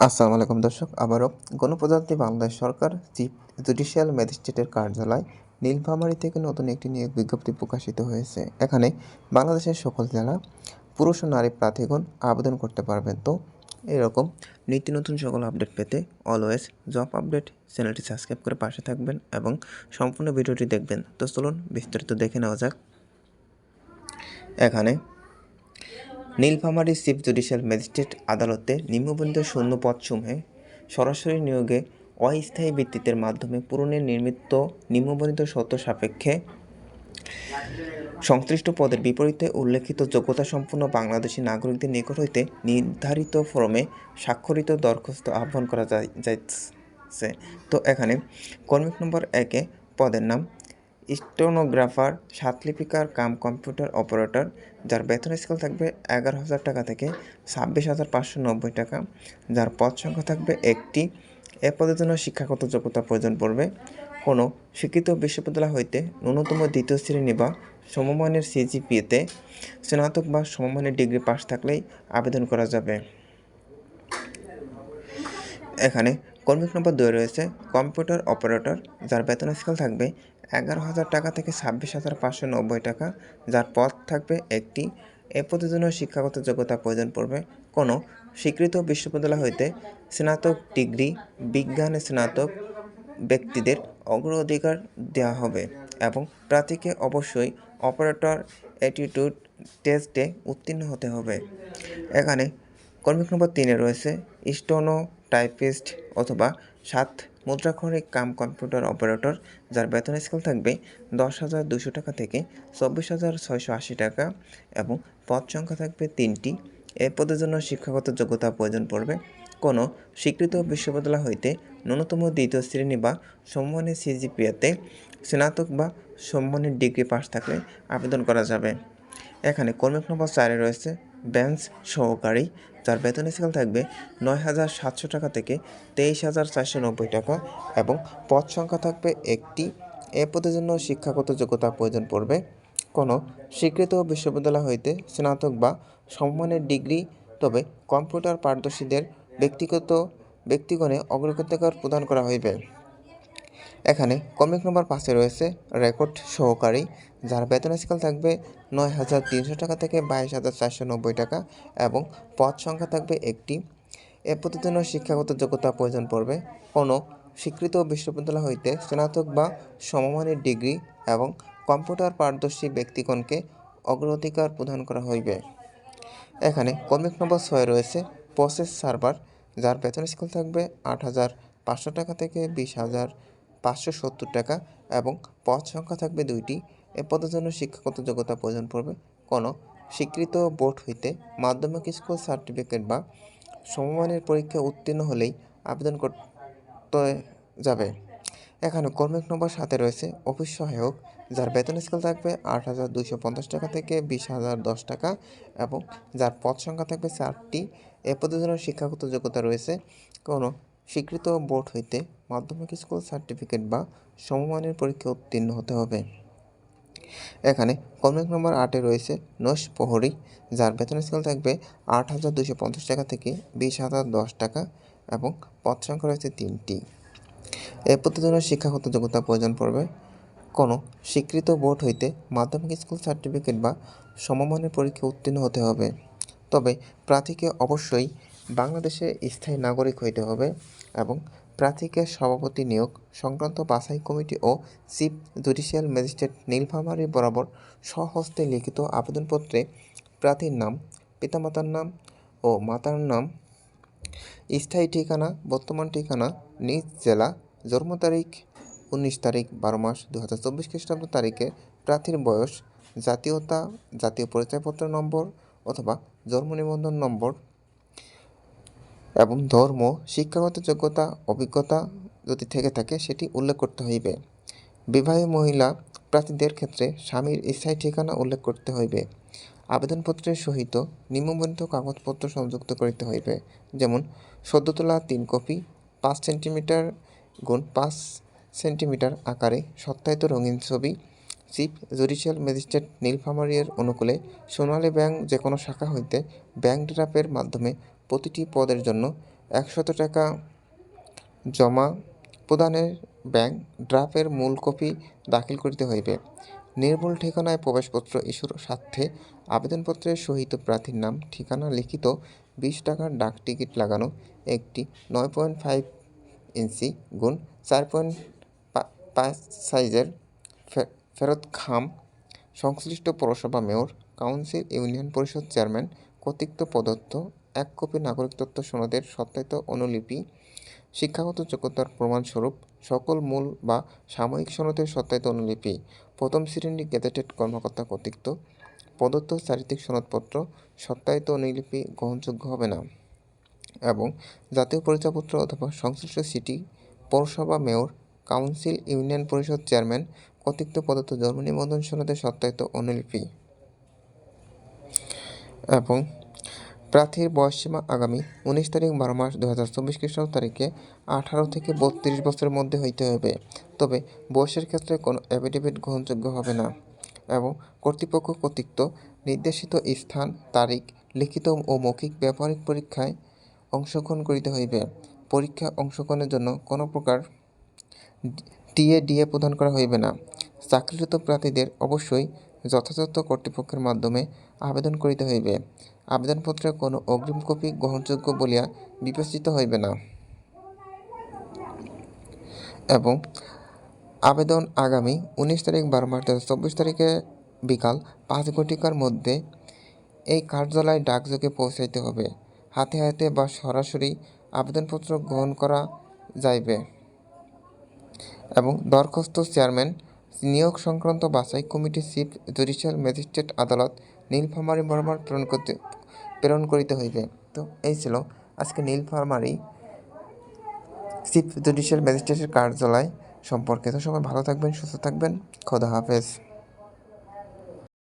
আসসালামু আলাইকুম দর্শক, আবারও গণপ্রজাতন্ত্রী বাংলাদেশ সরকার চিফ জুডিশিয়াল ম্যাজিস্ট্রেটের কার্যালয় নীলফামারী থেকে নতুন একটি নিয়োগ বিজ্ঞপ্তি প্রকাশিত হয়েছে। এখানে বাংলাদেশের সকল জেলা পুরুষ ও নারী প্রার্থীগণ আবেদন করতে পারবেন। তো এরকম নিত্য নতুন সকল আপডেট পেতে অলওয়েজ জব আপডেট চ্যানেলটি সাবস্ক্রাইব করে পাশে থাকবেন এবং সম্পূর্ণ ভিডিওটি দেখবেন। তো চলুন বিস্তারিত দেখে নেওয়া যাক। এখানে নীলফামারী চিফ জুডিশিয়াল ম্যাজিস্ট্রেট আদালতে নিম্নবর্ণিত শূন্য পদসমূহে সরাসরি নিয়োগে অস্থায়ী ভিত্তিতে মাধ্যমে পূরণের নিম্নবর্ণিত শর্ত সাপেক্ষে সংশ্লিষ্ট পদের বিপরীতে উল্লেখিত যোগ্যতাসম্পন্ন বাংলাদেশী নাগরিকদের নিকট হইতে নির্ধারিত ফরমে স্বাক্ষরিত দরখাস্ত আহ্বান করা যাইতেছে। তো এখানে কর্মী নম্বর 1-এ পদের নাম স্টেনোগ্রাফার, সাতলিপিকার কাম কম্পিউটার অপারেটর, যার বেতন স্কেল থাকবে 11,000 টাকা থেকে 26,590 টাকা, যার পদ সংখ্যা থাকবে একটি। এ পদের জন্য শিক্ষাগত যোগ্যতা প্রয়োজন পড়বে কোনো স্বীকৃত বিশ্ববিদ্যালয় হইতে ন্যূনতম দ্বিতীয় শ্রেণী বা সমমানের সিজিপিএতে স্নাতক বা সমমানের ডিগ্রি পাস থাকলেই আবেদন করা যাবে। এখানে কর্মী নম্বর 2 রয়েছে কম্পিউটার অপারেটর, যার বেতন স্কেল থাকবে 11,000 টাকা থেকে 26,590 টাকা, যার পদ থাকবে একটি। এ পদের জন্য শিক্ষাগত যোগ্যতা প্রয়োজন পড়বে কোনো স্বীকৃত বিশ্ববিদ্যালয় হইতে স্নাতক ডিগ্রি, বিজ্ঞানে স্নাতক ব্যক্তিদের অগ্রাধিকার দেওয়া হবে এবং প্রার্থীকে অবশ্যই অপারেটর অ্যাটিটিউড টেস্টে উত্তীর্ণ হতে হবে। এখানে কর্মী নম্বর 3-এ রয়েছে স্টেনো টাইপিস্ট অথবা 7 মুদ্রাক্ষরিক কাম কম্পিউটার অপারেটর, যার বেতন স্কেল থাকবে 10,200 টাকা থেকে 24,680 টাকা এবং পদ সংখ্যা থাকবে 3টি। এ পদের জন্য শিক্ষাগত যোগ্যতা প্রয়োজন পড়বে কোনো স্বীকৃত বিশ্ববিদ্যালয় হইতে ন্যূনতম দ্বিতীয় শ্রেণী বা সমমানের সিজিপিএতে স্নাতক বা সমমানের ডিগ্রি পাস থাকলে আবেদন করা যাবে। এখানে কর্মী নম্বর 4-এ রয়েছে বেঞ্চ সহকারী, যার বেতন স্কেল থাকবে 9,700 টাকা থেকে 23,490 টাকা এবং পদ সংখ্যা থাকবে একটি। এ পদের জন্য শিক্ষাগত যোগ্যতা প্রয়োজন পড়বে কোনো স্বীকৃত বিশ্ববিদ্যালয় হইতে স্নাতক বা সমমানের ডিগ্রি, তবে কম্পিউটার পারদর্শীদের ব্যক্তিগণে অগ্রাধিকার প্রদান করা হইবে। এখানে কর্মী নম্বর 5-এ রয়েছে রেকর্ড সহকারী, যার বেতন স্কেল থাকবে 9,300 টাকা থেকে 22,490 টাকা এবং পদ সংখ্যা থাকবে একটি। এ পদের জন্য শিক্ষাগত যোগ্যতা প্রয়োজন পড়বে কোনো স্বীকৃত বিশ্ববিদ্যালয় হইতে স্নাতক বা সমমানের ডিগ্রি এবং কম্পিউটার পারদর্শী ব্যক্তিগণকে অগ্রাধিকার প্রদান করা হইবে। এখানে কর্মী নম্বর 6-এ রয়েছে প্রসেস সার্ভার, যার বেতন স্কেল থাকবে 8,500 টাকা থেকে 20,570 টাকা এবং পদ সংখ্যা থাকবে 2টি। এ পদের জন্য শিক্ষাগত যোগ্যতা প্রয়োজন পড়বে কোনো স্বীকৃত বোর্ড হইতে মাধ্যমিক স্কুল সার্টিফিকেট বা সমমানের পরীক্ষা উত্তীর্ণ হলেই আবেদন করতে যাবে। এখানে কর্মী নম্বর 7-এ রয়েছে অফিস সহায়ক, যার বেতন স্কেল থাকবে 8,250 টাকা থেকে 20,010 টাকা এবং যার পদ সংখ্যা থাকবে 4টি। এ পদের জন্য শিক্ষাগত যোগ্যতা রয়েছে কোনো স্বীকৃত বোর্ড হইতে মাধ্যমিক স্কুল সার্টিফিকেট বা সমমানের পরীক্ষা উত্তীর্ণ হতে হবে। এখানে কর্মী নম্বর 8-এ রয়েছে নৈশ প্রহরী, যার বেতন স্কেল থাকবে 8,250 টাকা থেকে 20,010 টাকা এবং পদ সংখ্যা রয়েছে 3টি। এ পদের জন্য শিক্ষাগত যোগ্যতা প্রয়োজন পড়বে কোনো স্বীকৃত বোর্ড হইতে মাধ্যমিক স্কুল সার্টিফিকেট বা সমমানের পরীক্ষা উত্তীর্ণ হতে হবে, তবে প্রার্থীকে অবশ্যই বাংলাদেশে স্থায়ী নাগরিক হইতে হবে এবং প্রার্থীকে সভাপতি নিয়োগ সংক্রান্ত বাছাই কমিটি ও চিফ জুডিশিয়াল ম্যাজিস্ট্রেট নীলফামারী বরাবর স্বহস্তে লিখিত আবেদনপত্রে প্রার্থীর নাম, পিতামাতার নাম ও মাতার নাম, স্থায়ী ঠিকানা, বর্তমান ঠিকানা, নিজ জেলা, জন্ম তারিখ 19 তারিখ 12 মাস 2024 খ্রিস্টাব্দ তারিখে, প্রার্থীর বয়স, জাতীয়তা, জাতীয় পরিচয়পত্র নম্বর অথবা জন্ম নিবন্ধন নম্বর এবং ধর্ম, শিক্ষাগত যোগ্যতা, অভিজ্ঞতা যদি থেকে থাকে সেটি উল্লেখ করতে হইবে। বিবাহী মহিলা প্রার্থীদের ক্ষেত্রে স্বামীর স্থায়ী ঠিকানা উল্লেখ করতে হইবে। আবেদনপত্রের সহিত নিম্নবর্ণিত কাগজপত্র সংযুক্ত করিতে হইবে, যেমন সদ্য তোলা 3 কপি 5 সেন্টিমিটার × 5 সেন্টিমিটার আকারে সত্যায়িত রঙিন ছবি, চিফ জুডিশিয়াল ম্যাজিস্ট্রেট নীলফামারী এর অনুকূলে সোনালী ব্যাংক যে কোনো শাখা হইতে ব্যাংক ড্রাফটের মাধ্যমে প্রতিটি পদের জন্য 100 টাকা জমা প্রদানের ব্যাংক ড্রাফটের মূল কপি দাখিল করিতে হইবে। নির্ভুল ঠিকানায় প্রবেশপত্র ইস্যুর স্বার্থে আবেদনপত্রের সহিত প্রার্থীর নাম, ঠিকানা লিখিত 20 টাকার ডাকটিকিট লাগানো একটি 9.5 ইঞ্চি × 4.5 সাইজের ফেরত খাম সংশ্লিষ্ট পৌরসভা মেয়র, কাউন্সিল, ইউনিয়ন পরিষদ চেয়ারম্যান কর্তৃক প্রদত্ত 1 কপি নাগরিকত্ব সনদের সত্যায়িত অনুলিপি, শিক্ষাগত যোগ্যতার প্রমাণস্বরূপ সকল মূল বা সাময়িক সনদের সত্যায়িত অনুলিপি, প্রথম শ্রেণীর গেজেটেড কর্মকর্তা কর্তৃক প্রদত্ত চারিত্রিক সনদপত্র সত্যায়িত অনুলিপি গ্রহণযোগ্য হবে না এবং জাতীয় পরিচয়পত্র অথবা সংশ্লিষ্ট সিটি, পৌরসভা মেয়র, কাউন্সিল, ইউনিয়ন পরিষদ চেয়ারম্যান কর্তৃক প্রদত্ত জন্ম নিবন্ধন সনদের সত্যায়িত অনুলিপি এবং প্রার্থীর বয়সসীমা আগামী 19 তারিখ 12 মাস 2024 খ্রিস্টাব্দ তারিখে 18 থেকে 32 বছরের মধ্যে হইতে হবে। তবে বয়সের ক্ষেত্রে কোনো এফিডেভিট গ্রহণযোগ্য হবে না এবং কর্তৃপক্ষ কর্তৃক নির্দেশিত স্থান, তারিখ, লিখিত ও মৌখিক ব্যবহারিক পরীক্ষায় অংশগ্রহণ করিতে হইবে। পরীক্ষায় অংশগ্রহণের জন্য কোনো প্রকার টিএ প্রদান করা হইবে না। চাকরিরত প্রার্থীদের অবশ্যই যথাযথ কর্তৃপক্ষের মাধ্যমে আবেদন করিতে হইবে। আবেদনপত্রের কোনো অগ্রিম কপি গ্রহণযোগ্য বলিয়া বিবেচিত হইবে না এবং আবেদন আগামী 19 তারিখ 12 মাস 2024 তারিখে বিকাল 5 ঘটিকার মধ্যে এই কার্যালয় ডাকযোগে পৌঁছাইতে হবে। হাতে হাতে বা সরাসরি আবেদনপত্র গ্রহণ করা যাইবে এবং দরখাস্ত চেয়ারম্যান নিয়োগ সংক্রান্ত বাছাই কমিটি চিফ জুডিশিয়াল ম্যাজিস্ট্রেট আদালত, নীলফামারী বরাবর প্রেরণ করিতে হইবে। তো এই ছিল আজকে নীলফামারী চিফ জুডিশিয়াল ম্যাজিস্ট্রেটের কার্যালয় সম্পর্কে। তো সবাই ভালো থাকবেন, সুস্থ থাকবেন। খোদা হাফেজ।